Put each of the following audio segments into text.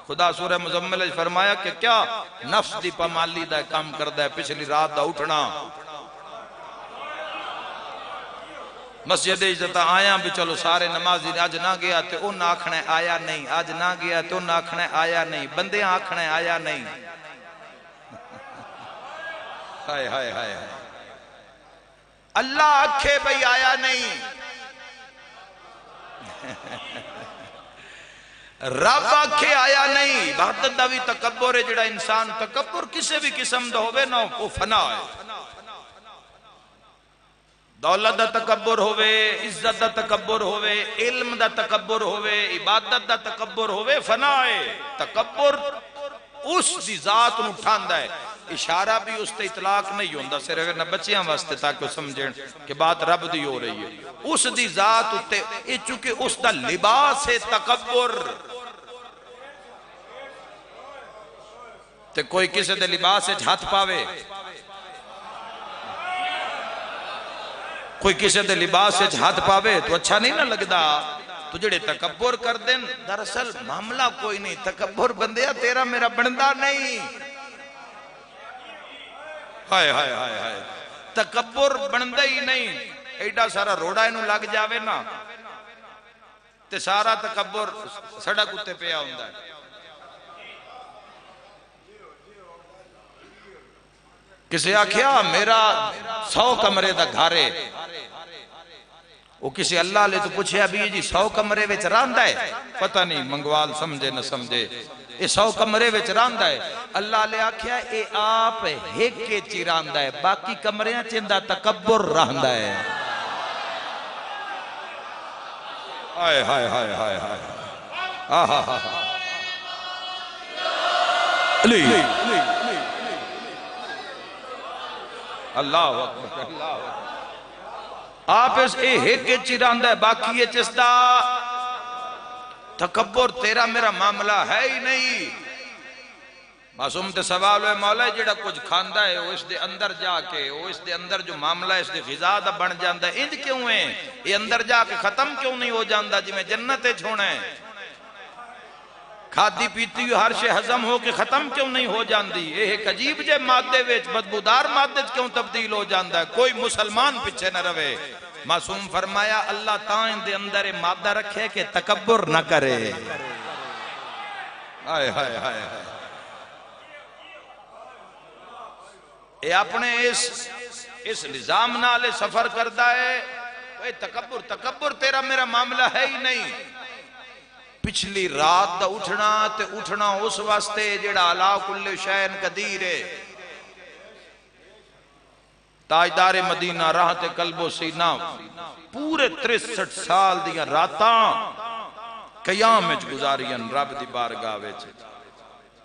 خدا سورہ مزمل وچ فرمایا کہ کیا نفس دی پامالی دا کام کردا ہے پچھلی رات دا اٹھنا مسجد عزت آیا بھی چلو سارے نمازی آج نہ گیا تے ان آکھنے آیا نہیں آج نہ گیا تے ان آکھنے آیا نہیں بندے آکھنے آیا نہیں ہائے ہائے ہائے اللہ آکھے بھئی آیا نہیں رب آکھے آیا نہیں بہتر دا بھی تکبر ہے جڑا انسان تکبر کسے بھی قسم دا ہوئے نا وہ فنا ہے دولت دا تکبر ہوئے عزت دا تکبر ہوئے علم دا تکبر ہوئے عبادت دا تکبر ہوئے فنا ہے تکبر اس دی ذات نو اٹھاندا ہے اشارہ بھی اس تے اطلاق نہیں ہوندہ صرف نہ بچیاں واسطے تاکہ سمجھیں کہ بات رب دی ہو رہی ہے اس دی ذات اتے چونکہ اس دا لباس ہے تکبر تے کوئی کسی دے لباس ہے ہاتھ پاوے کوئی کسی دے لباس ہے ہاتھ پاوے تو اچھا نہیں نہ لگدا تو جڑے تکبر کر دیں دراصل معاملہ کوئی نہیں تکبر بندیا تیرا میرا بندہ نہیں ہائے ہائے ہائے ہائے تکبر بندہ ہی نہیں ایڈا سارا روڑا انہوں لگ جاوے نا تے سارا تکبر سڑک اتے پیا ہوندہ ہے کسی آکھیا میرا 100 کمرے دا گھارے وہ کسی اللہ لے تو پوچھے ابھی جی 100 کمرے وچ راندہ ہے پتہ نہیں منگوال سمجھے نہ سمجھے یہ 100 کمرے وچ راندہ ہے اللہ لے آکھیا اے آپ ایک کے چی راندہ ہے باقی کمریاں چندہ تکبر راندہ ہے آئے ہائے ہائے ہائے ہائے آہا ہا علی اللہ اکبر اللہ اکبر آپ اس ایک کے چیراندہ ہے باقی یہ چستا تکبر تیرا میرا معاملہ ہے ہی نہیں معصوم تے سوال ہوئے مولا جڑا کچھ کھاندہ ہے وہ اس دے اندر جا کے وہ اس دے اندر جو معاملہ ہے اس دے غذا دا بن جاندہ ہے انج کیوں ہیں یہ اندر جا کے ختم کیوں نہیں ہو جاندہ جی میں جنتیں چھوڑیں کھادی پیتی ہوئی ہر شے ہضم ہو کے ختم کیوں نہیں ہو جاندی یہ ایک عجیب جے مادے ویچ بدبودار مادے کیوں تبدیل ہو جاندہ ہے کوئی مسلمان پچھے نہ روے معصوم فرمایا اللہ تائیں دے اندر مادہ رکھے کہ تکبر نہ کرے آئے ہائے ہائے ہائے اے اپنے اس نظام نالے سفر کردہ ہے اے تکبر تیرا میرا معاملہ ہے ہی نہیں پچھلی رات دا اٹھنا تے اٹھنا اس واسطے جڑا علا کل شین قدیر ہے تاجدار مدینہ راحت قلب و سینہ پورے 63 سال دیا راتاں قیام وچ گزارین رب دی بارگاہ وچ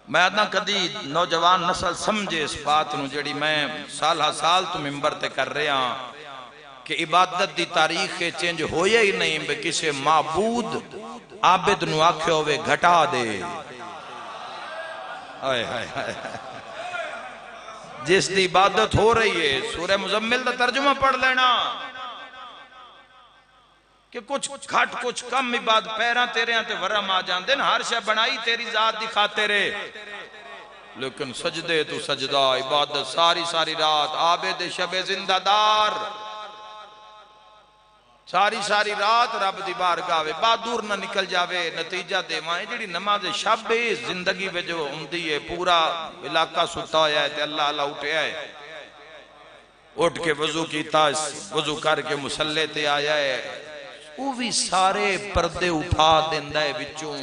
میں ادنا کدی نوجوان نسل سمجھے اس بات نو جڑی میں سالہ سال تو ممبر تے کر رہے ہیں کہ عبادت دی تاریخ چینج ہوئے ہی نہیں بے کسے معبود عابد نو آکھے ہوئے گھٹا دے آئے آئے آئے جس دی عبادت ہو رہی ہے سورہ مزمل دا ترجمہ پڑھ لینا کہ کچھ کھٹ کچھ کم عبادت پیران تیرے ہیں تے ورم آ جان دن ہر شے بنائی تیری ذات دکھاتے رہے لیکن سجدے تو سجدہ عبادت ساری رات عابد شب زندہ دار ساری رات رب دی بارگاہ بعد دور نہ نکل جاوے نتیجہ دے مائیں جڑی نماز شب زندگی میں جو ہوندی ہے پورا علاقہ ستا ہے تے اللہ اٹھے ہے اٹھ کے وضو کیتا وضو کر کے مسلح تے آیا ہے وہ بھی سارے پردے اٹھا دیندہ ہے بچوں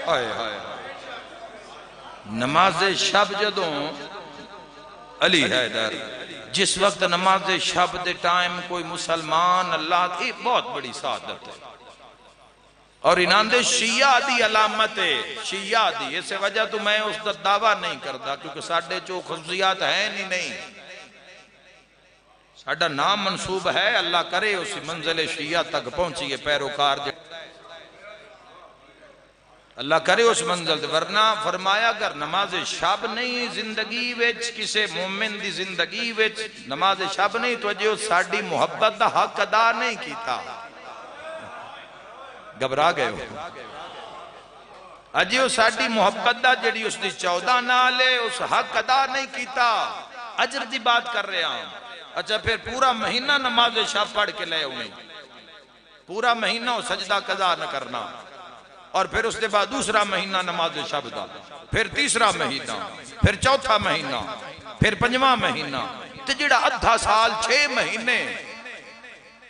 آئے آئے نماز شب جدوں علی حیدر جس وقت نماز شب دے ٹائم کوئی مسلمان اللہ کی بہت بڑی سعادت ہے اور انہاں دے شیعہ دی علامت ہے شیعہ دی اس وجہ تو میں اس دا دعویٰ نہیں کرتا کیونکہ ساڑھے جو خصوصیات ہیں نہیں ساڑھا نام منصوب ہے اللہ کرے اسی منزل شیعہ تک پہنچیے پیروکار اللہ کرے اس منزل دے ورنہ فرمایا اگر نماز شب نہیں زندگی وچ کسے مومن دی زندگی وچ نماز شب نہیں تو جو ساڑھی محبت دا حق ادا نہیں کیتا گھبرا گئے ہو اجی وہ ساڑی محبت دا جڑی اس دی 14 نالے اس حق ادا نہیں کیتا اجر دی بات کر رہے ہیں اچھا پھر پورا مہینہ نماز شب پڑھ کے لے انہیں پورا مہینہ سجدہ قضا نہ کرنا اور پھر اس کے بعد دوسرا مہینہ نماز شب دا پھر تیسرا مہینہ پھر چوتھا مہینہ پھر پنجواں مہینہ تو جڑا ادھا سال 6 مہینے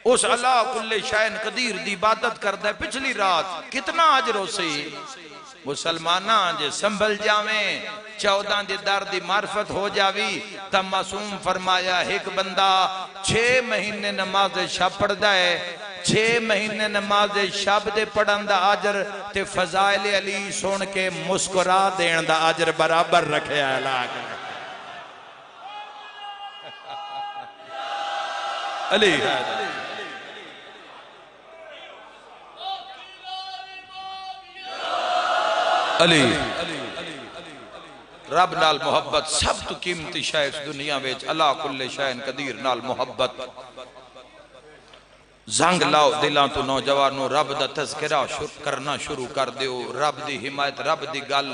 اس اللہ کل شین قدیر دی عبادت کردہ پچھلی رات کتنا عجر ہو سی مسلمانہ جے سنبھل جاویں 14 دی در دی معرفت ہو جاوی تب معصوم فرمایا ایک بندہ 6 مہینے نماز شب پڑھ دائے 6 مہینے نماز شب دے پڑھن دا عجر تے فضائل علی سن کے مسکرا دین دا عجر برابر رکھے علاق علی علی رب نال محبت سب تو قیمتی شے اس دنیا ویچ اللہ کل شین قدیر نال محبت زنگ لاؤ دلان تو نوجوانوں رب دا تذکرہ کرنا شروع کر دیو رب دی حمایت رب دی گل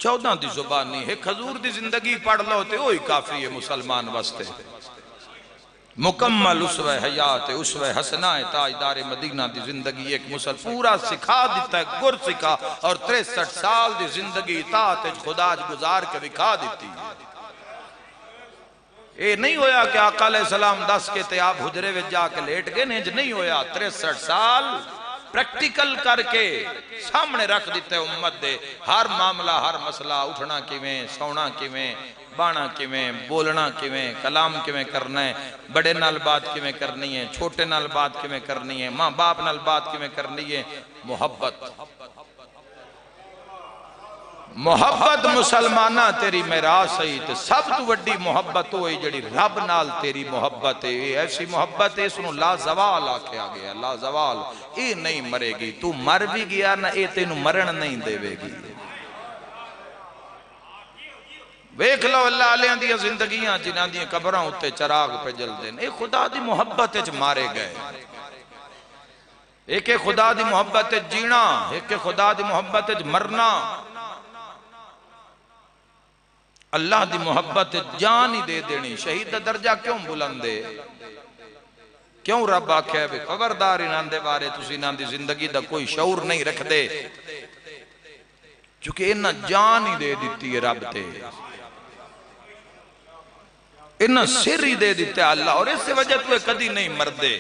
14 دی زبانی ایک حضور دی زندگی پڑھ لو تے وہی کافی ہے مسلمان واسطے مکمل اسوہ حیات اسوہ حسنہ تاجدار مدینہ دی زندگی ایک پورا سکھا دیتا ہے گر سکھا اور 63 سال دی زندگی اطاعت خدا گزار کے دکھا دیتی ہے اے نہیں ہویا کہ آقا علیہ السلام 10 کے تے آپ حجرے وچ جا کے لیٹ گئے نہیں ہویا 63 سال پریکٹیکل کر کے سامنے رکھ دیتے امت دے ہر معاملہ ہر مسئلہ اٹھنا کیویں سونا کیویں بانا کیویں بولنا کیویں کلام کیویں کرنا ہے بڑے نال بات کیویں کرنی ہے چھوٹے نال بات کیویں کرنی ہے ماں باپ نال بات کیویں کرنی ہے محبت مسلمانہ تیری میراث سہی تے سب تو وڈی محبت ہوئی جڑی رب نال تیری محبت ہے ایسی محبت ہے سنو لا زوال آکھیا گیا لا زوال اے نہیں مرے گی تو مر بھی گیا نہ اے تینو مرن نہیں دے گی ویکھ لو اللہ علیہ دیا زندگیاں جنہاں دیا قبران ہوتے چراغ پہ جل دیں اے خدا دی محبت اچھ مارے گئے ایک خدا دی محبت اچھ جینا ایک خدا دی محبت اچھ مرنا اللہ دی محبت جان ہی دے دینی شہید دا درجہ کیوں بلندے کیوں رب آکھے بے خبردار انہاں دے بارے تسی انہاں دی زندگی دا کوئی شعور نہیں رکھ دے چونکہ انہاں جان ہی دے دیتی ہے رب تے انہاں سر ہی دے دیتے اللہ اور اس سے وجہ تو کدی نہیں مردے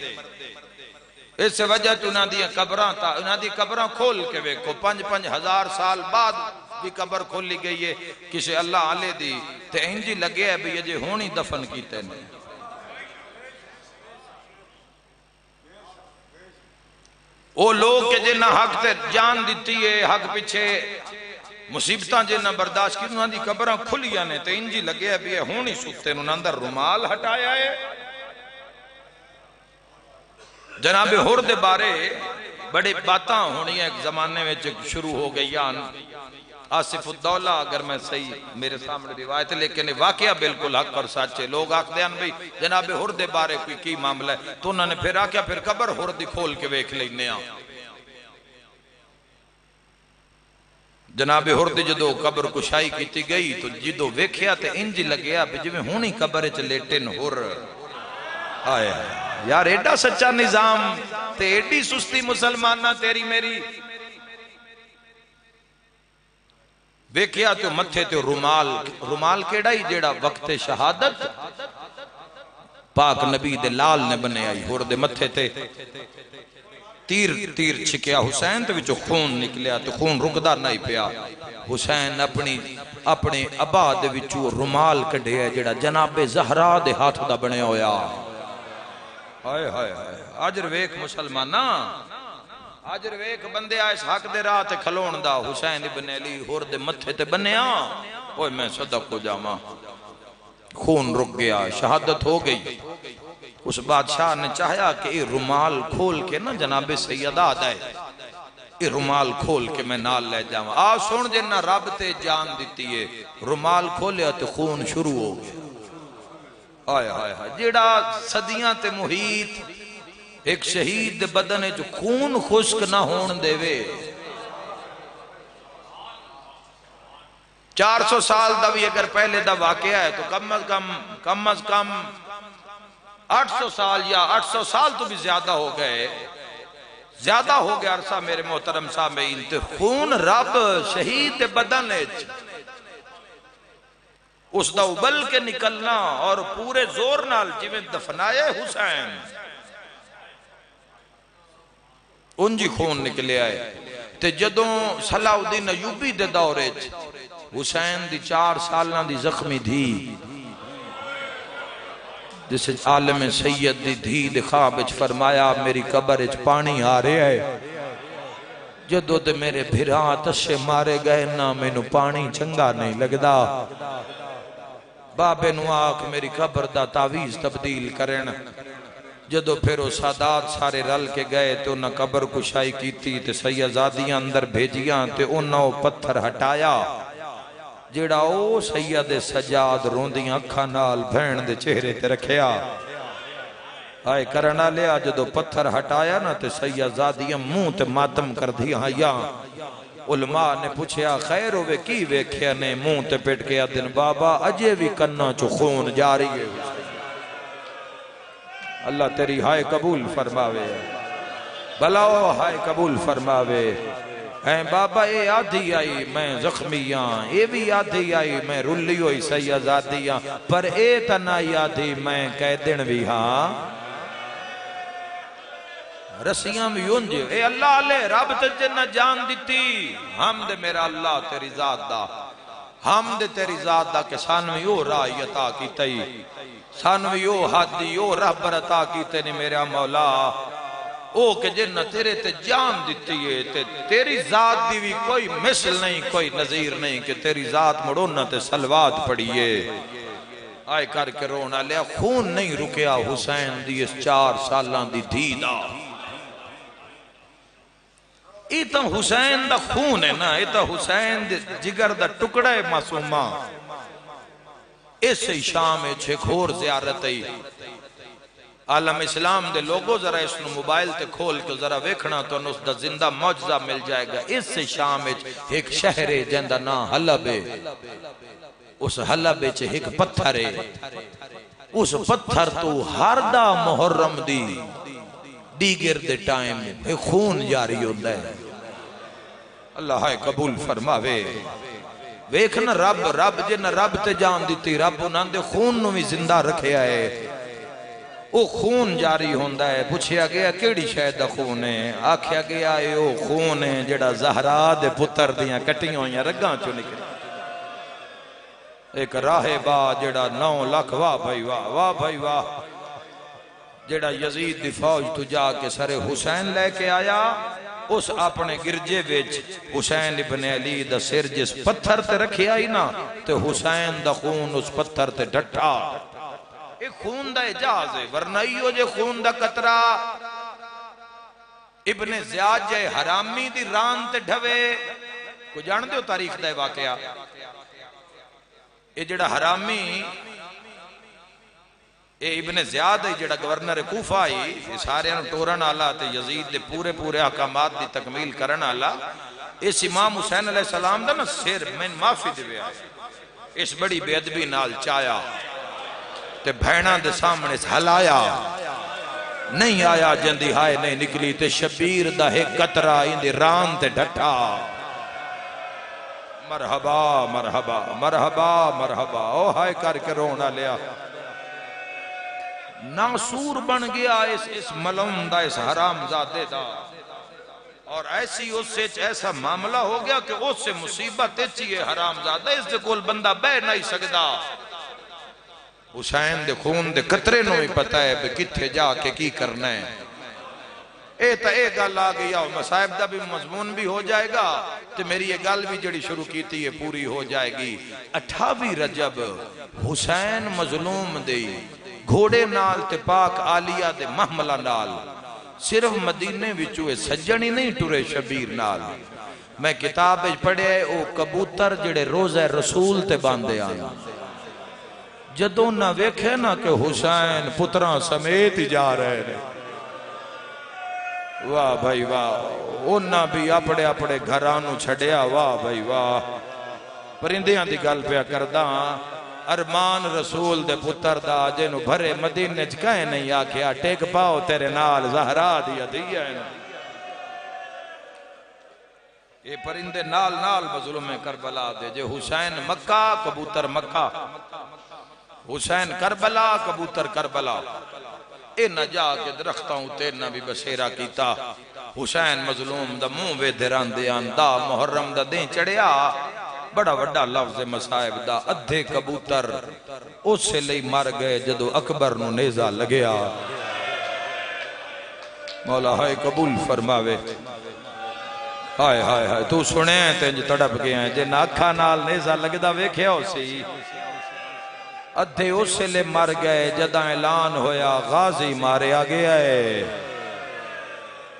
اس سے وجہ تو انہاں دی قبران کھول کے ویکھو 5,000 سال بعد بھی قبر کھولی گئی ہے کسی اللہ علیہ دی تے انجی لگے ہے بھی یہ جے ہونی دفن کیتے نہیں وہ لوگ کے جنہ حق تے جان دیتی ہے حق پیچھے مصیبتاں جنہ برداشت کی انہاں دی قبران کھلیا نے تے انجی لگے ہے بھی یہ ہونی سکتے انہاں اندر رومال ہٹایا ہے جناب حرد بارے بڑے باتاں ہونی ہیں ایک زمانے میں شروع ہو گئی آصف الدولہ اگر میں صحیح میرے سامنے روایت لیکن واقعہ بالکل حق اور سچے لوگ آکھ دیان بھئی جناب حرد بارے کوئی کی معاملہ ہے تو انہوں نے پھر آکیا پھر قبر حرد کھول کے ویکھ لینے آن جناب حرد جدو قبر کشائی کیتی گئی تو جدو ویکھیا تے انج لگیا بھی جو ہونی قبر چ لیٹن ہر آیا یار ایڈا سچا نظام تے ایڈی سستی مسلمانہ تیری میری ویکھیا تو متھے تو رومال کیڑا ہی جیڑا وقت شہادت پاک نبی دے لال نے بنے آئی ہور دے متھے تے تیر چھکیا حسین تے وچو خون نکلیا تو خون رکدا نہیں پیا حسین اپنے ابا دے وچو رومال کڈے ہے جیڑا جناب زہرا دے ہاتھ دا بنے ہویا ہائے ہائے ہائے آجر ویک مسلمانہ آجر ویک بندے آئیس حق دے راہ تے کھلون دا حسین ابن علی ہور دے متھے تے بنیا اوہ میں صدق کو جاما خون رک گیا شہادت ہو گئی اس بادشاہ نے چاہیا کہ یہ رومال کھول کے نا جناب سیدہ دائے یہ رومال کھول کے میں نال لے جاما آج سن جنہ رب تے جان دیتی ہے رومال کھولیا تو خون شروع ہو گیا آئے آئے آئے جیڑا صدیاں تے محیط ایک شہید دے بدن جو خون خشک نہ ہون دے وے 400 سال دا بھی اگر پہلے دا واقعہ ہے تو کم از کم 800 سال یا 800 سال تو بھی زیادہ ہو گئے عرصہ میرے محترم سامعین تے خون رب شہید دے بدن اس دا ابل کے نکلنا اور پورے زور نال جویں دفنائے حسین انجی خون نکلے آئے تے جدوں صلاح الدین ایوبی دے دورے حسین دی 4 سالہ دی زخمی دھی جس عالم سید دی دھی دے خواب اچ فرمایا میری قبر اچ پانی آ رہے ہے جدو دے میرے بھران تشے مارے گئے نہ میں نو پانی چنگا نہیں لگدا بابے نو آکھ میری قبر دا تعویز تبدیل کرن جدو پھر وہ سادات سارے رل کے گئے تو انہاں قبر کشائی کیتی تے سیدزادیاں اندر بھیجیاں تے انہاں پتھر ہٹایا جیڑا او سید سجاد روندیاں اکھاں نال بھین دے چہرے تے رکھیا آئے کرنا لیا جدو پتھر ہٹایا نا تے سیدزادیاں منہ تے ماتم کر دیا یا علماء نے پوچھیا خیر ہوئے کی ویکھیا نے منہ تے پیٹ کے دن بابا اجے بھی کنا چو خون جاری ہے اللہ تیری ہائے قبول فرماوے بلاؤ ہائے قبول فرماوے اے بابا اے آدھی آئی میں زخمیاں اے بھی آدھی آئی میں رلی ہوئی سیدزادیاں پر اے تنائی آدھی میں قیدن بھی ہاں رسیاں بھی انج اے اللہ علیہ رب تجھے نہ جان دیتی حمد میرا اللہ تیری ذات دا حمد تیری ذات دا کہ سانوی او رائی عطا کی تئی سانوی او حدی او رہبر عطا کی تینے میرا مولا او کہ جنہ تیرے تے جان دیتی ہے تیری ذات دی بھی کوئی مثل نہیں کوئی نظیر نہیں کہ تیری ذات مڑونا تے سلوات پڑیے آئے کر کے رونا لیا خون نہیں رکیا حسین دی اس 4 سالان دی دھیدہ ایتا حسین دا خون ہے نا ایتا حسین دے جگر دا ٹکڑا ہے معصومہ اس شام ایک اور زیارت ہے عالم اسلام دے لوگوں ذرا اس نو موبائل تے کھول کے ذرا ویکھنا تو اس دا زندہ معجزہ مل جائے گا اس شام ایک شہر ہے جندہ نا حلب ہے اس حلب ایک پتھر ہے اس پتھر تو ہر دا محرم دی دیگر دے ٹائم ایک خون جاری ہوتا ہے اللہ ہائے قبول فرماوے ویکھنا رب جنہ رب تے جان دیتی رب انہاں دے خون نو بھی زندہ رکھے آئے او خون جاری ہوندہ ہے پوچھیا گیا کیڑی شاید دا خون ہے آکھیا گیا ہے او خون ہے جڑا زہرا دے پتر دیاں کٹیوں یا رگاں چو نکلے ایک راہبہ جڑا 9 لاکھ واہ بھائی واہ جڑا یزید دی فوج تو جا کے سر حسین لے کے آیا اس اپنے گرجے ویچ حسین ابن علی دا سر جس پتھر تے رکھی آئی نا تے حسین دا خون اس پتھر تے ڈٹھا ایک خون دا اجاز ہے ورنائیو جے خون دا قطرہ ابن زیاد جے حرامی دی ران تے ڈھوے کو جان دے ہو تاریخ دا واقعہ یہ جڑا حرامی اے ابن زیاد ہے جڑا گورنر کوفہ آئی یہ سارے انہوں ٹورن آلہ تے یزید دے پورے احکامات دی تکمیل کرن آلہ اس امام حسین علیہ السلام دا نا سر میں معافی دے آئے اس بڑی بے ادبی نال چایا تے بھینہ دے سامنے ہلایا نہیں آیا جندی ہائے نہیں نکلی تے شبیر دا ہے قطرہ اندی ران تے ڈھٹا مرحبا مرحبا مرحبا مرحبا او ہائے کر کے رونا لیا ناسور بن گیا اس ملعون دا اس حرام زادے دا اور ایسی اس سے ایسا معاملہ ہو گیا کہ اس سے مصیبت اچھی ہے حرام زادہ اس سے کول بندہ بے نہیں سکدا حسین دے خون دے قطرے نو ہی پتہ ہے کہ کتھے جا کے کی کرنا ہے اے تا اے گل آ گیا اور مصائب دا بھی مضمون بھی ہو جائے گا تو میری یہ گل بھی جڑی شروع کی تھی یہ پوری ہو جائے گی 28 رجب حسین مظلوم دے گھوڑے نال تے پاک آلیہ دے محملہ نال صرف مدینے وچوے سجنی نہیں ٹورے شبیر نال میں کتاب پڑھے او کبوتر جڑے روزہ رسول تے باندے آنا جدوں نہ ویکھے نا کہ حسین پتران سمیت ہی جا رہے ہیں واہ بھائی واہ اونا بھی اپنے اپنے گھرانو چھڑیا واہ بھائی واہ پرندیاں دی گل پیا کردہ ارمان رسول دے پتر دا جنو بھرے مدینے چکائے نہیں آکھیا ٹیک پاؤ تیرے نال زہرا دیا دیا ہے یہ پرندے نال نال مظلوم کربلا دے جے حسین مکہ کبوتر مکہ حسین کربلا کبوتر کربلا اے نہ جا کے درختاں اتیرنا بھی بسیرہ کیتا حسین مظلوم دا منہ وے دھران دیان دا محرم دا دیں چڑیا بڑا وڈا لفظ مصائب دا ادھے کبوتر اس سے لئی مر گئے جدو اکبر نو نیزہ لگیا مولا ہائے قبول فرماوے ہائے ہائے ہائے تو سنے ہیں تینج تڑپ گئے ہیں جے ناکھا نال نیزہ لگدہ ویکھے ہو سی ادھے اس سے لے مر گئے جدہ اعلان ہویا غازی مارے آگے آئے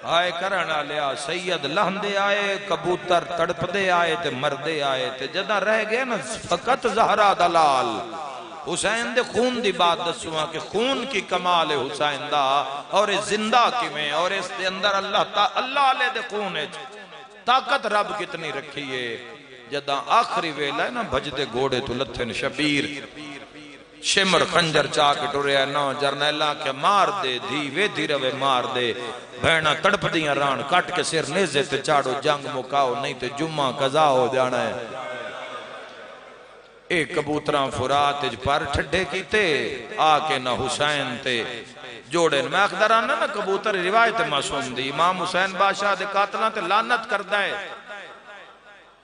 آئے کرنا لیا سید لہندے آئے کبوتر تڑپ دے آئے تے مردے آئے تے جدہ رہ گئے نا فقط زہرہ دلال حسین دے خون دی بات دسواں کہ خون کی کمال ہے حسین دا اور زندہ کی میں اور اس دے اندر اللہ لے دے خون ہے طاقت رب کتنی رکھی ہے جدہ آخری ویلہ ہے نا بھجدے گھوڑے تو لتھن شبیر شمر خنجر چاک ٹوریا نو جرنیلہ کے مار دے دھی وے دھی روے مار دے بھینا تڑپ دیاں ران کٹ کے سر نیزے تے چاڑو جنگ مکاؤ نہیں تے جمعہ قضا ہو جانا ہے ایک کبوتران فرات اج پر ٹھڈے کیتے آکے نہ حسین تے جوڑے میں اقدران نہ کبوتر روایت معصوم دی امام حسین بادشاہ دے قاتلان تے لعنت کردہ ہے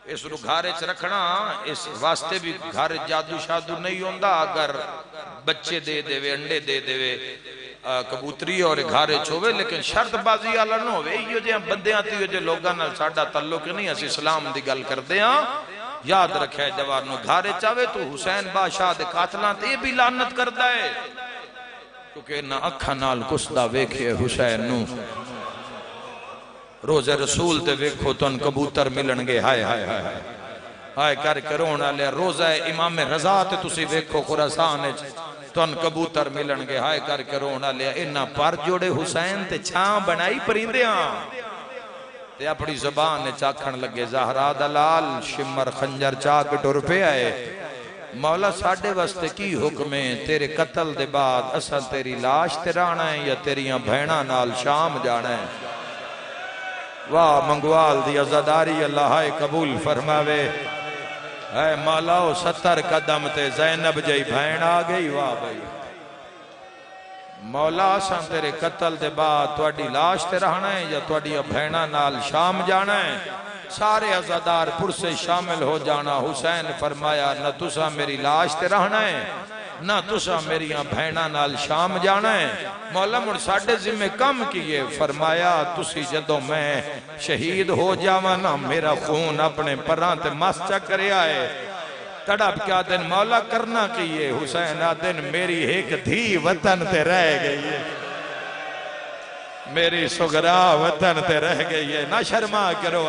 اس رو گھارے چ رکھنا اس واسطے بھی گھارے جادو شادو نہیں ہوندہ اگر بچے دے دے وے انڈے دے دے وے کبوتری اور گھارے چھوے لیکن شرط بازی آلہ نہ ہوئے یہ جو بندے آتی ہوئے جو لوگاں نال ساڑھا تعلق نہیں اس اسلام دی گل کر دے ہاں یاد رکھے جوانو گھارے چاہوے تو حسین بادشاہ دے قاتلان تے بھی لعنت کردہ ہے کیونکہ نہ اکھا نال کسدہ ویکھے حسین نو روزے رسول تے ویکھو تو ان کبوتر ملنگے ہائے ہائے ہائے ہائے ہائے کر کرونا لیا روزہ امام رضا تے تسی ویکھو خراسان تو ان کبوتر ملنگے ہائے کر کرونا لیا انہا پر جوڑے حسین تے چھاں بنائی پریندیاں تے اپنی زبان نے چاکھن لگے زہرا دلال شمر خنجر چاک ٹر پہ آئے مولا ساڑھے واسطے کی حکمیں تیرے قتل دے بعد اصل تیری لاش تیرانا ہے یا تیریاں بھینا نال شام جانا ہے واہ منگوال دی عزاداری اللہ قبول فرماوے اے مولاو 70 قدم تے زینب جائی بھین آگئی واہ بھائی مولا آسان تیرے قتل دے بعد توڑی لاش تے رہنا ہے یا توڑی بھینا نال شام جانا ہے سارے عزادار پر سے شامل ہو جانا حسین فرمایا نہ تسا میری لاش تے رہنا ہے نہ تسا میری بھینا نال شام جانا ہے مولا مڑ ساڑھے ذمہ کم کیے فرمایا تسی جدو میں شہید ہو جاوانا میرا خون اپنے پران تے مس چکرے آئے تڑپ کیا دن مولا کرنا کیے حسین دن میری ایک دھی وطن تے رہ گئی ہے میری سگرا وطن تے رہ گئی ہے نہ شرما کرو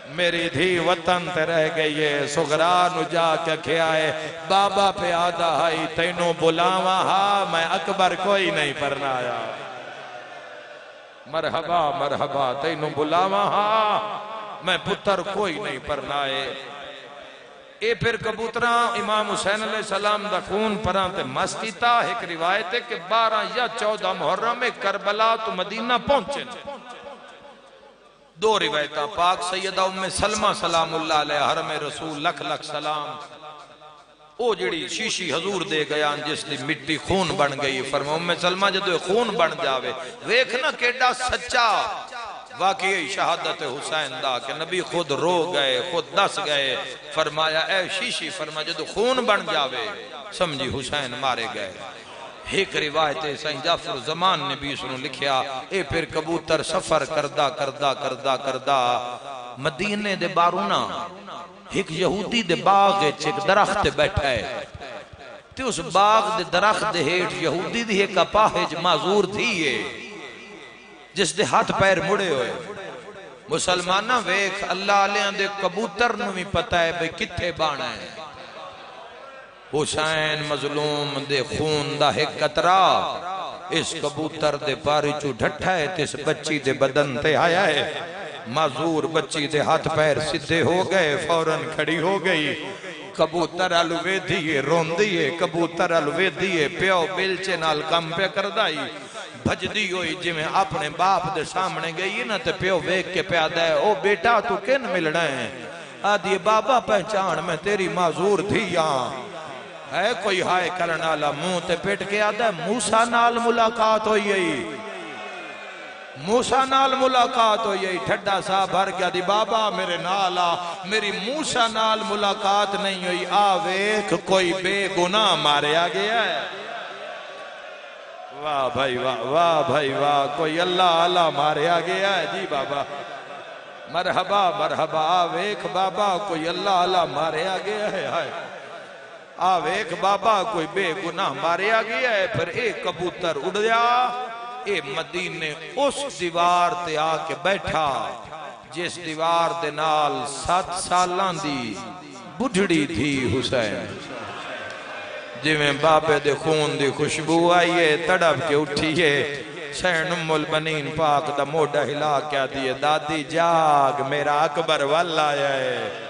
میری دھی وطن تے رہ گئی ہے سگرا نو جا کے کھیائے بابا پہ آدھا ہائی تینوں بلاوا ہاں میں اکبر کوئی نہیں پرنا آیا مرحبا مرحبا تینوں بلاوا ہاں میں پتر کوئی نہیں پرنا آئے اے پھر کبوتران امام حسین علیہ السلام دا خون پران تے مسکیتا ایک روایت ہے کہ 12 یا 14 محرم میں کربلا تو مدینہ پہنچے دو روایتہ پاک سیدہ ام سلمہ سلام اللہ علیہ حرم رسول لکھ لکھ سلام او جڑی شیشی حضور دے گیا جس دی مٹی خون بن گئی فرما ام سلمہ جدو خون بن جاوے ویکھنا کیڑا سچا واقعی شہادت حسین دا کہ نبی خود رو گئے خود دس گئے فرمایا اے شیشی فرما جدو خون بن جاوے سمجھی حسین مارے گئے ایک روایت سائیں جعفر زمان نے بھی اس نے لکھیا اے پھر کبوتر سفر کردہ مدینے دے بارونا ایک یہودی دے باغ ایک درخت بیٹھا ہے تے اس باغ دے درخت دے ہیٹ یہودی دی ایک اپاہج معذور تھی ہے جس دے ہاتھ پیر مڑے ہوئے مسلمانہ ویکھ اللہ علیہ دے کبوتر نو بھی پتہ ہے بھئی کتھے بانا ہے حسین مظلوم دے خون دا ایک قطرہ اس کبوتر دے پاری چو ڈھٹھا ہے تیس بچی دے بدن تے آیا ہے معذور بچی دے ہاتھ پیر سدھے ہو گئے فوراں کھڑی ہو گئی کبوتر الوے دیئے رون دیئے کبوتر الوے دیئے پیو بیلچے نال کم پہ کر دائی بھج دی ہوئی جی میں اپنے باپ دے سامنے گئی نا تے پیو ویک کے پیادہ ہے او بیٹا تو کن ملنا ہے آدھی بابا پہچان میں تیری معذور دھیاں ہے کوئی ہائے کرنا لا منہ تے پیٹ کے آدھا ہے موسیٰ نال ملاقات ہوئی ہے موسیٰ نال ملاقات ہوئی ہے ٹھڈا صاحب بھر گیا دی بابا میرے نالا میری موسیٰ نال ملاقات نہیں ہوئی آویک کوئی بے گناہ مارے آگیا ہے واہ بھائی واہ بھائی واہ کوئی اللہ اللہ مارے آگیا ہے جی بابا مرحبا مرحبا آویک بابا کوئی اللہ اللہ مارے آگیا ہے آویک بابا کوئی بے گناہ مارے آگیا ہے پھر ایک کبوتر اڑ گیا اے مدینے اس دیوار تے آ کے بیٹھا جس دیوار دے نال 7 سالان دی بڑھڑی تھی حسین جی میں بابے دے خون دی خوشبو آئیے تڑپ کے اٹھیے سین ام البنین پاک دا موڑا ہلا کیا دیئے دادی جاگ میرا اکبر والا ہے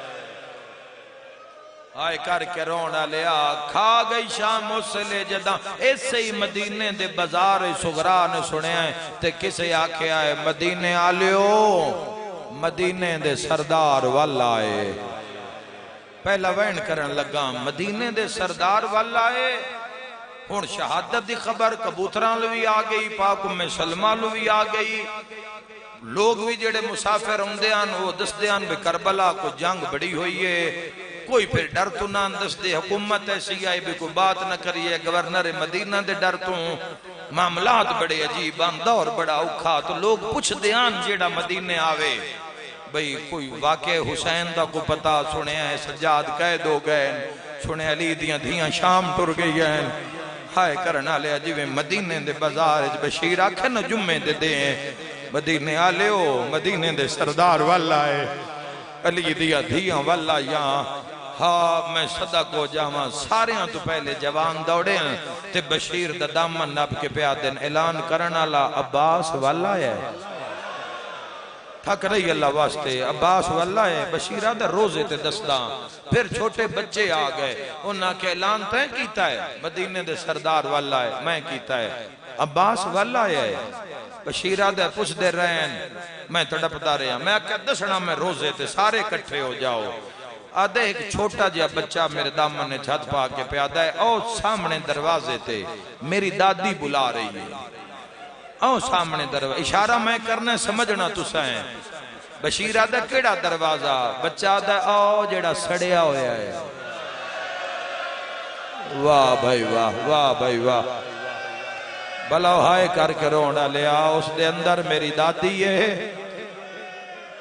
آئے کر کے رونا لیا کھا گئی شام اس سے لے جدہ ایسے ہی مدینے دے بازار سغرا نے سنے ہیں تے کسے آکھے آئے مدینے آلیو مدینے دے سردار والا ہے پہلا وین کرن لگا مدینے دے سردار والا ہے ہون شہادت دی خبر کبوتران لوی آگئی پاک میں سلمہ لوی آگئی لوگ بھی جڑے مسافر ہوں دیان وہ دس دیان بے کربلا کو جنگ بڑی ہوئی ہے کوئی پھر ڈر تو نہ اندس دے حکومت ایسی آئی بھی کوئی بات نہ کریے گورنر مدینہ دے ڈر تو معاملات بڑے عجیب دور بڑا اوکھا تو لوگ پوچھ دیان جیڑا مدینے آوے بھئی کوئی واقع حسین دا کو پتا سنے ہیں سجاد قید ہو گئے سنے علی دیاں دھیاں شام ٹر گئی ہیں ہائے کرنا لے عجیب مدینے دے بازار بشیر آکھے نا جمعے دے دیں مدینے آلے ہو مدینے دے سردار والا ہے علی دیاں دھیاں والا یہاں ہاں میں صدق ہو جاواں سارے ہاں تو پہلے جوان دوڑے ہیں تے بشیر دا دامن نب کے پیادن اعلان کرنا لا عباس والا ہے تھک رہی اللہ واسطے عباس والا ہے بشیرہ دا روزے تے دستاں پھر چھوٹے بچے آ گئے انہاں کے اعلان تے کیتا ہے مدینے دے سردار والا ہے میں کیتا ہے عباس والا ہے بشیرہ دے پوچھ دے رہے ہیں میں تڑپتا رہا میں کہا دسنا میں روزے تے سارے کٹھے ہو جاؤ آدھے ایک چھوٹا جیا بچہ میرے دامن نے چھت پا کے پیادا ہے او سامنے دروازے تے میری دادی بلا رہی ہے او سامنے دروازہ اشارہ میں کرنا سمجھنا تو سائیں بشیر آدھا کیڑا دروازہ بچہ آدھا او جیڑا سڑیا ہویا ہے واہ بھائی واہ واہ بھائی واہ بلاو ہائے کر کے رونا لیا اس دے اندر میری دادی ہے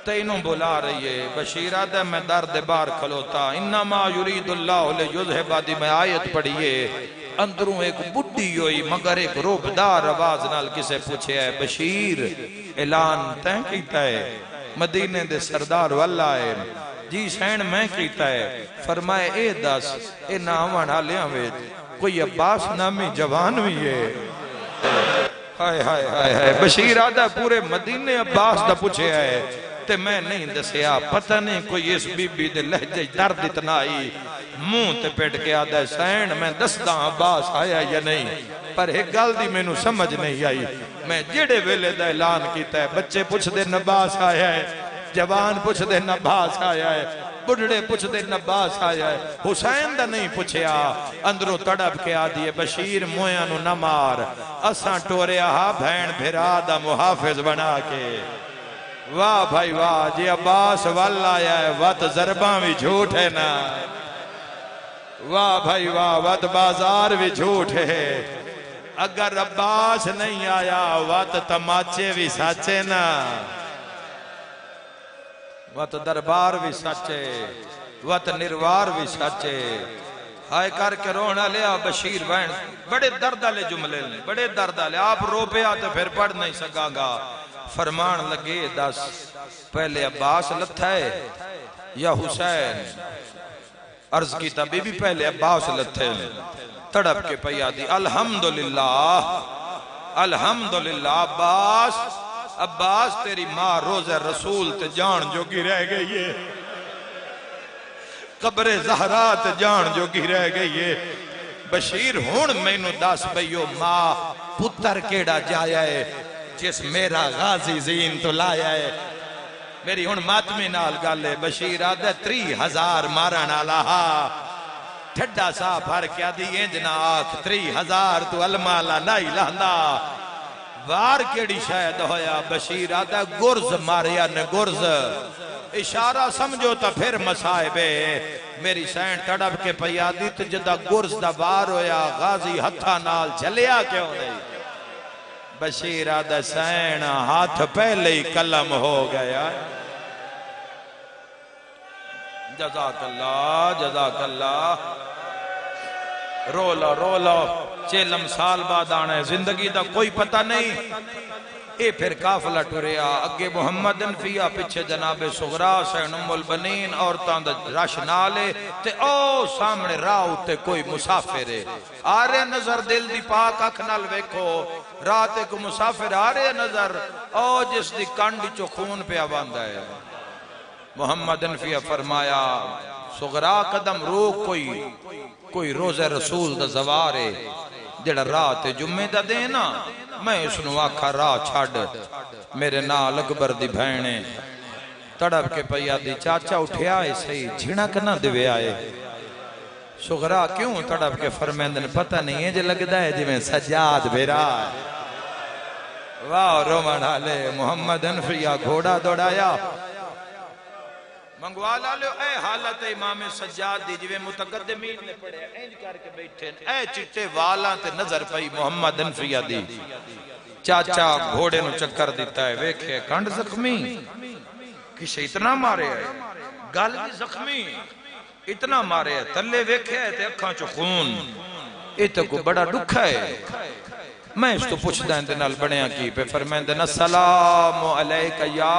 تینوں بلا رہی ہے بشیر آدھا میں درد بار کھلوتا انما یرید اللہ لیذہب دی میں آیت پڑھئے اندروں ایک بڈی ہوئی مگر ایک روبدار آواز نال کسے پوچھے ہے بشیر اعلان تین کیتا ہے مدینے دے سردار والا ہے جی سین میں کیتا ہے فرمائے اے دس اے نامان آلیاں ویج کوئی عباس نامی جوان ہوئی ہے ہائے ہائے ہائے ہائے بشیر آدھا پورے مدینے عباس دا پوچھے ہے تے میں نہیں دسیا پتہ نہیں کوئی اس بی بی دے لہجے درد اتنا آئی منہ تے پیٹ کے آدھا ہے سین میں دستا عباس آیا یا نہیں پر ایک گل دی میں نو سمجھ نہیں آئی میں جڑے ویلے دا اعلان کیتا ہے بچے پوچھ دے نباس آیا ہے جوان پوچھ دے نباس آیا ہے بڑھڑے پوچھ دے نباس آیا ہے حسین دا نہیں پوچھیا اندروں تڑپ کے آدھی ہے بشیر مویانو نمار اساں ٹوریا ہاں بھین بھرا دا محافظ بنا کے واہ بھائی واہ جی عباس والا آیا ہے وقت ضرباں بھی جھوٹ ہے نا واہ بھائی واہ وقت بازار بھی جھوٹ ہے اگر عباس نہیں آیا وقت تماچے بھی سچے نا وقت دربار بھی سچے وقت نروار بھی سچے ہائے کر کے رونا لیا بشیر بہن بڑے دردالے جملے لیں بڑے دردالے آپ رو پہ آتے پھر پڑھ نہیں سکا گا فرمان لگے دس پہلے عباس لتھا ہے یا حسین عرض کی تبھی بھی پہلے عباس لتھے تڑپ کے پیا دی الحمدللہ الحمدللہ عباس تیری ماں روزہ رسول تے جان جوگی رہ گئی ہے، قبر زہرا تے جان جوگی رہ گئی ہے۔ بشیر ہون میں نو دس بھئیو ماں پتر کیڑا جایا ہے جس میرا غازی زین تو لایا ہے۔ میری ہون ماتمی نال گالے بشیر آدھے 3000 مارنا لہا ٹھڈا سا بھر کیا دی انجنا آکھ 3000 تو المالا نہیں لہندا وار کیڑی شاید ہویا بشیر آدھا گرز ماریا نے گرز اشارہ سمجھو تا پھر مسائبے میری سین تڑپ کے پیادی تو جدہ گرز دا وار ہویا غازی ہتھا نال جھلیا کیوں نہیں بشیر آدھا سین ہاتھ پہلے ہی قلم ہو گیا جزاک اللہ رو لو چیلم سال بعد آنے زندگی دا کوئی پتہ نہیں اے پھر کافلہ ٹوریا اگے محمد انفیہ پچھے جناب صغرا سین ام البنین عورتاں دا رش نالے تے او سامنے راہ تے کوئی مسافر ہے آرے نظر دل دی پاک اکھ نال ویکھو رات کو مسافر آرے نظر او جس دی کانڈی چو خون پہ آواندہ ہے محمد انفیہ فرمایا صغرا قدم روک کوئی روزہ رسول دا زوارے جڑا رات جمعہ دا دینا میں اس نو آکھا راہ چھاڑ میرے نال اکبر دی بھینے تڑپ کے پیا دی چاچا اٹھیا ہے صحیح جھنک نہ دوے آئے صغرا کیوں تڑپ کے فرمیندن پتہ نہیں ہے جو لگتا ہے جی میں سجاد بھیرا واہ رومن حالے محمد انفیہ گھوڑا دوڑایا منگوالا لو اے حالت امام سجاد دی جویں متقدمین نے پڑھے اینج کر کے بیٹھے اے چٹے والا تے نظر پئی محمد انفیہ دی چاچا گھوڑے نو چکر دیتا ہے ویکھے کنڈ زخمی کسے اتنا مارے ہے گل بھی زخمی اتنا مارے ہے تلے ویکھے تے اکھاں چو خون ایتو کو بڑا دکھا ہے میں اس تو پوچھ دائیں دنال بڑیاں کی پہ فرمائیں دن السلام علیکہ یا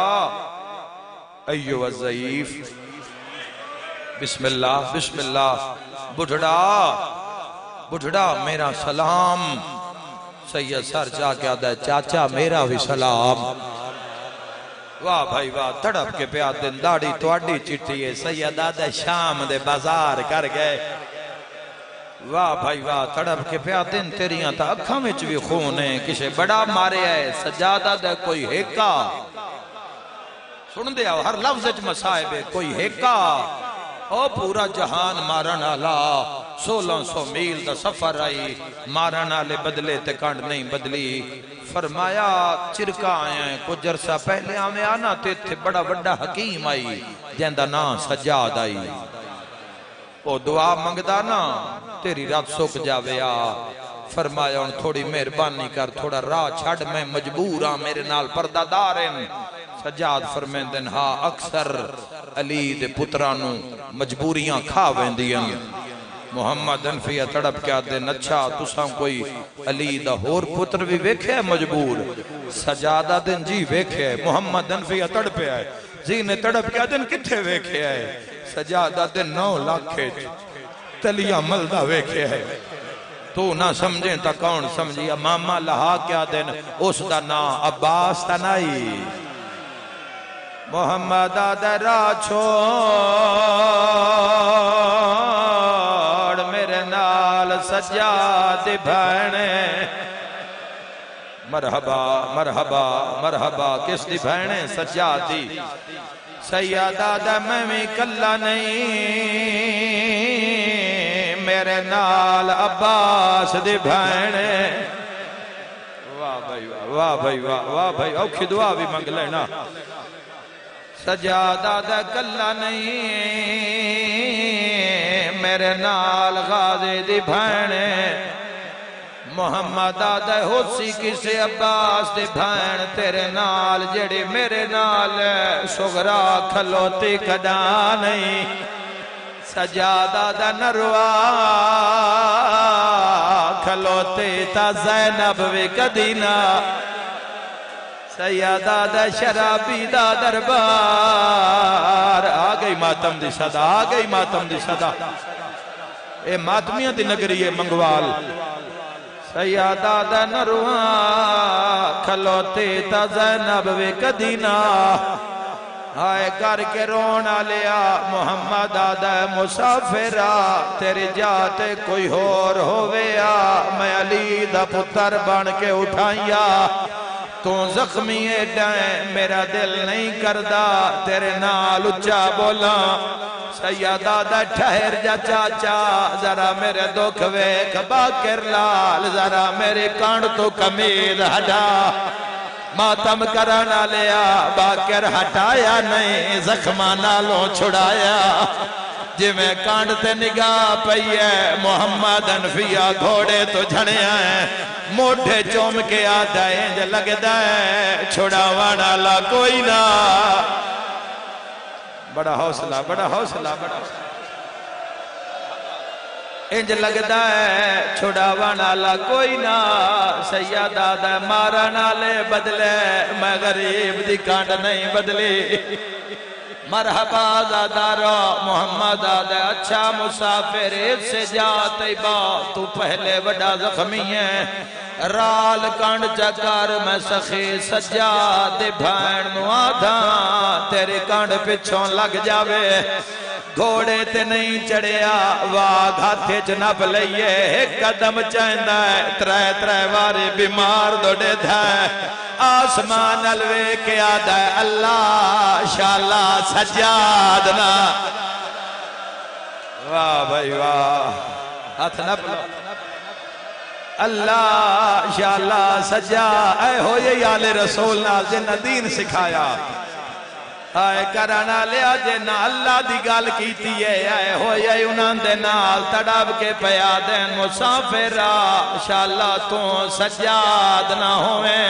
ایو الضعیف بسم اللہ بڑھڑا میرا سلام سید سر جا کے آدھا ہے چاچا میرا بھی سلام واہ بھائی واہ تڑپ کے پہ دن داڑی توڑی چٹی ہے سید آدھا شام دے بازار کر گئے واہ بھائی واہ تڑپ کے پہ دن تیریاں تا اکھاں میں چوی خون ہے کسے بڑا مارے ہے سجادہ دے کوئی ہیکا سن دیا ہر لفظ اچ مسائبے کوئی ہیکا او پورا جہان مارن آلا 1600 میل دا سفر آئی مارن آلے بدلے تے کانڈ نہیں بدلی فرمایا چرکا آیا ہے کچھ عرصہ پہلے ہمیں آنا تھے بڑا بڑا حکیم آئی جیندہ نا سجاد آئی او دعا منگدا نا تیری رات سوک جاوے آ فرمایا ان تھوڑی مہربانی کر تھوڑا راہ چھڑ میں مجبور آ میرے نال پردہ دارن سجاد فرمیندن ہاں اکثر علی دے پترانو مجبوریاں کھا ویندیاں محمد انفیہ تڑپ کیا دن اچھا تساں کوئی علی دا ہور پتر بھی ویکھے ہے مجبور سجادہ دن جی ویکھے ہے محمد انفیہ تڑپے آئے زینے تڑپ کیا دن کتھے ویکھے ہے سجادہ دن 9 لاکھ تلیہ ملدہ ویکھے ہے تو نہ سمجھیں تا کون سمجھیا ماما لہا کیا دن اس دا نا عباس تا نائی محمد آدھرا چھوڑ میرے نال سجاد بھینے مرحبا مرحبا مرحبا کس دی بھینے سجادی سیادہ دا میں کلا نہیں میرے نال عباس دی بھینے واہ بھائی واہ بھائی واہ بھائی اوکھی دعا بھی منگ لینا سجادہ دا کلا نہیں میرے نال غازی دی بھینے محمد آدھے ہو سی کسی عباس دی بھین تیرے نال جڑی میرے نال صغرا کھلوتی کدا نہیں سجادہ دا نروا کھلوتی تا زینب بھی کدینا سیادہ دا شرابی دا دربار آگئی ماتم دی صدا آگئی ماتم دی صدا اے ماتمیاں دی نگری ہے منگوال سیادہ دا نروان کھلوتے تا زینب وے کدینا آئے کر کے رونا لیا محمد آدھا مسافرہ تیری جاتے کوئی اور ہویا میں علی دا پتر بن کے اٹھائیا تو زخمی ایڈائیں میرا دل نہیں کردہ تیرے نال اچھا بولا سیادہ دا ٹھہر جا چاچا ذرا میرے دکھ ویکھ باکر لال ذرا میرے کانڈ تو کمید ہٹا ماتم کرانا لیا باکر ہٹایا نہیں زخمہ نالوں چھڑایا جی میں کانڈ تے نگاہ پئیے محمد انفیہ گھوڑے تو جھڑے آئیں موٹھے چوم کے آدھائیں جو لگ دائیں چھڑا وانا لا کوئی نہ بڑا حوصلہ بڑا حوصلہ بڑا حوصلہ انج لگدا ہے چھڑاوانا لا کوئی نہ سیادہ دا مارنا لے بدلے میں غریب دی کانڈ نہیں بدلی مرحبا زادارو محمد آدھے اچھا مسافر سے جا طیبہ تو پہلے وڈا زخمی ہے رال کانڈ چکر میں سخی سجاد بھائن نوادھا تیرے کانڈ پچھوں لگ جاوے گھوڑے تے نہیں چڑھیا واگ ہاتھے جنب لئیے ایک قدم چاہندہ ہے ترائے ترائے وارے بیمار دوڑے دھائے آسمان الوے کے آدھا ہے اللہ شاءاللہ سجادنا واہ بھائی واہ ہاتھ نب اللہ شاءاللہ سجا اے ہو یہ آل رسول نال جنہ دین سکھایا آئے کرانا لیا جنہ اللہ دی گال کیتی ہے آئے ہویا انہاں دے نال تڑاب کے پیادین مسافرہ شاءاللہ تو سجاد نہ ہوئے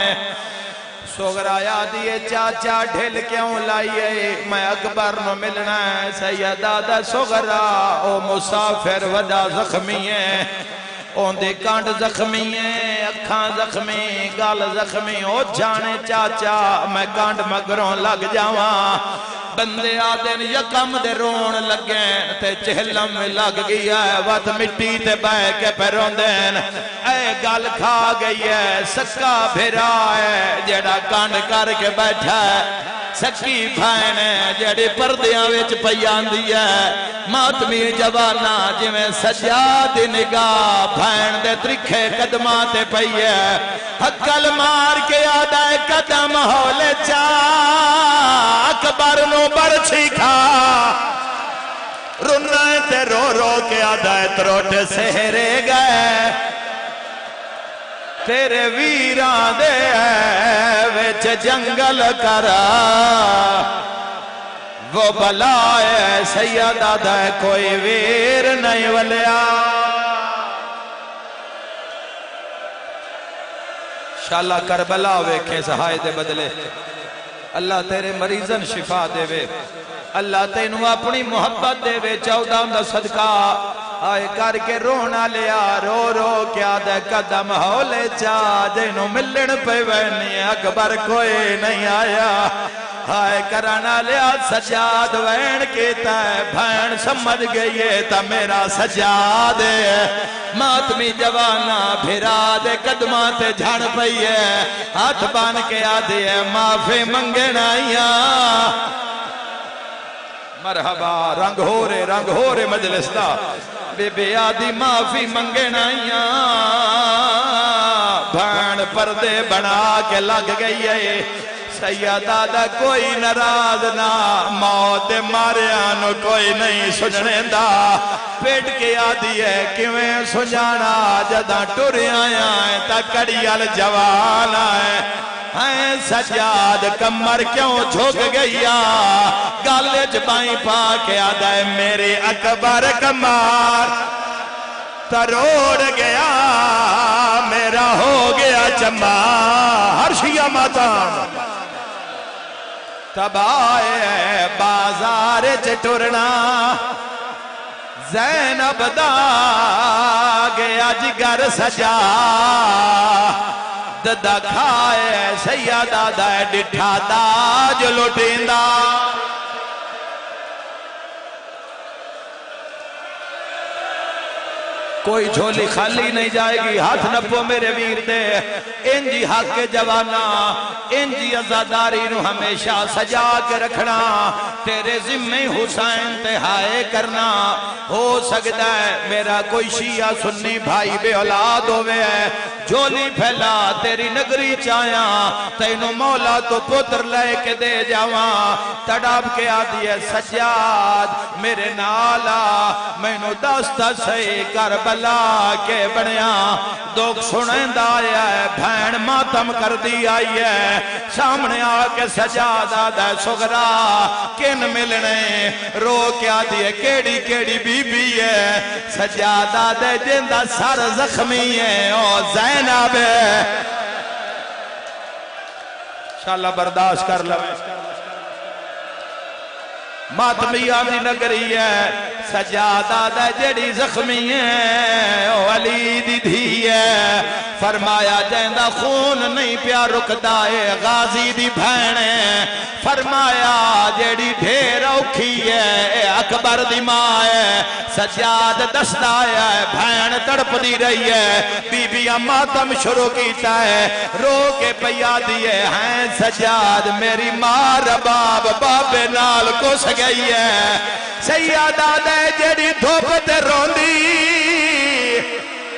سوگرایا دیئے چاچا ڈھل کیوں لائیے میں اکبر نو ملنا ہے سیدہ دا سوگرا او مسافر ودا زخمی ہے اون دے کانڈ زخمی ہے اکھاں زخمی گال زخمی او جانے چاچا میں کانڈ مگروں لگ جاواں بندے آدھن یکم دے رون لگیں تے چہلم میں لگ گیا ہے وقت مٹی تے بہ کے پیرون دین اے گال کھا گئی ہے سکا بھرا ہے جیڑا کانڈ کر کے بیٹھا ہے سکی بھائن ہے جیڑے پردیاں ویچ پیان دیا ہے ماتمی جوانا جی میں سجاد نگاہ بھائن دے ترکھے قدماتے پئیے حقل مار کے آدھائے قدم ہولے چا اکبر نو برچھی کھا رنائے تے رو رو کے آدھائے تروٹ سہرے گئے تیرے ویران دے ویچ جنگل کرا وہ بلائے سیدہ دے کوئی ویر نہیں ولیا شاءاللہ کربلا ویکھیں سہائے دے بدلے اللہ تیرے مریضن شفا دے وے اللہ تینو اپنی محبت دے وے 14 دا صدقہ آئے کر کے رونا لیا رو رو کیا دے قدم ہولے چا جنو ملن پہ وینی اکبر کوئی نہیں آیا آئے کرانا لیا سجاد وین کیتا ہے بھین سمجھ گئیے تا میرا سجاد ہے ماتمی جوانا بھرا دے قدماتے جھڑ پئی ہے ہاتھ بان کے آدھے ہے معافی منگنائیاں مرحبا رنگ ہو رے مجلس دا بے بے آدھی معافی منگنائیاں بھین پردے بنا کے لگ گئی ہے سیدہ دا کوئی نراز نہ موت ماریانو کوئی نہیں سجنے دا پیٹ کے آدھی ہے کیویں سجانا جدہ ٹوری آیا ہے تا کڑیال جوان آئے ہیں سجاد کمر کیوں جھوک گیا گالج بائیں پا کے آدھا ہے میرے اکبر کمار تروڑ گیا میرا ہو گیا چمبا ہر شیعہ ماتان تب آئے بازار چٹورنا زینب دا گیا جگر سجا ددا کھائے سیدہ دا ڈٹھا دا جو لوٹین دا کوئی جھولی خالی نہیں جائے گی. ہاتھ نپو میرے ویر دے. انجی حق کے جوانا انجی عزاداری نو ہمیشہ سجا کے رکھنا. تیرے ذمہ حسین تہائے کرنا. ہو سکتا ہے میرا کوئی شیعہ سنی بھائی بے اولاد ہوئے ہے, جھولی پھیلا تیری نگری چاہیاں, تینو مولا تو پتر لے کے دے جاواں. تڑاب کے آدھی ہے سجاد میرے نالا, میں نو دستا سے کربلا کے بڑیاں. دکھ سنیں آیا ہے بھین ماتم کر دی آئی ہے, سامنے آ کے سجاد آدھا سغرا کن ملنے رو کے آدھی ہے کیڑی کیڑی بی بی ہے. سجاد آدھے جندہ سر زخمی ہے او زینب ہے. انشاءاللہ برداشت کر لو. ماتمی آدھی نگری ہے سجاد آدھا جڑی زخمی ہے او علی دی دھی ہے. فرمایا جیندہ خون نہیں پیا رکتا ہے غازی دی بھین ہے. فرمایا جیڑی ڈھیر اوکھی ہے اکبر دی ماں ہے. سجاد دستا ہے بھین تڑپ دی رہی ہے, بی بیاں ماتم شروع کیتا ہے, رو کے پیا دیئے ہیں سجاد میری ماں رباب بابے نال کو سگئی ہے. سیادہ دے جیڑی دھوپ تے روندی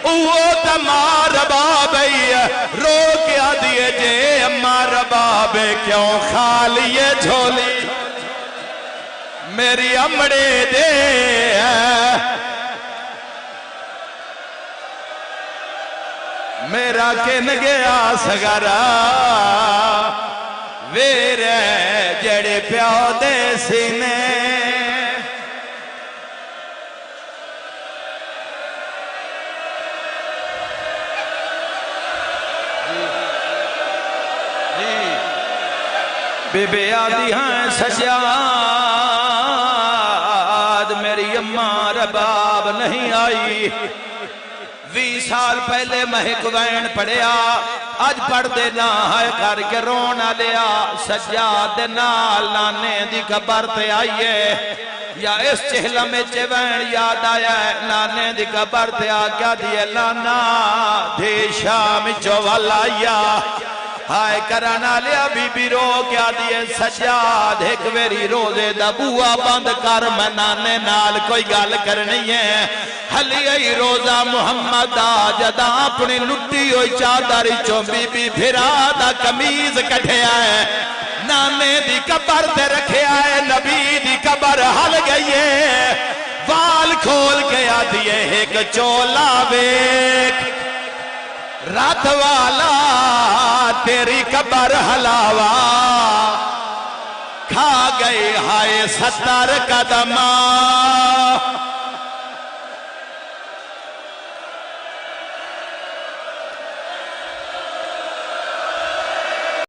وہ تمہار بابی رو کیا دیئے جے امار بابے کیوں خالی جھولی میری امڑے دے. میرا کن گیا سگرا ویرے جڑے پیو دے سینے. بے بے آدھی ہیں سجاد میری اماں رباب نہیں آئی. 20 سال پہلے مہک وین پڑھیا, آج پڑھ دینا ہے کر کے رونا لیا. سجاد نال نانے دی قبر تے آئیے یا اس چہلہ میں چوین یاد آیا ہے نانے دی قبر تے آ کیا دیئے لانا دے شام چوال آیا. ہائے کرانا لیا بی بی رو کیا دیئے سجاد ایک ویری روزے دا بوا بند کر میں نانے نال کوئی گال کرنی ہے. حلی ای روزہ محمد آجدہ اپنی لٹی ہوئی چادری چوں بی بی پھرا دا کمیز کٹھیا ہے, نانے دی قبر تے رکھیا ہے, نبی دی قبر حل گئی ہے. وال کھول کے آدھی ہے ایک چولا بیک رات والا تیری قبر حلاوہ کھا گئی ہائے 70 قدمہ.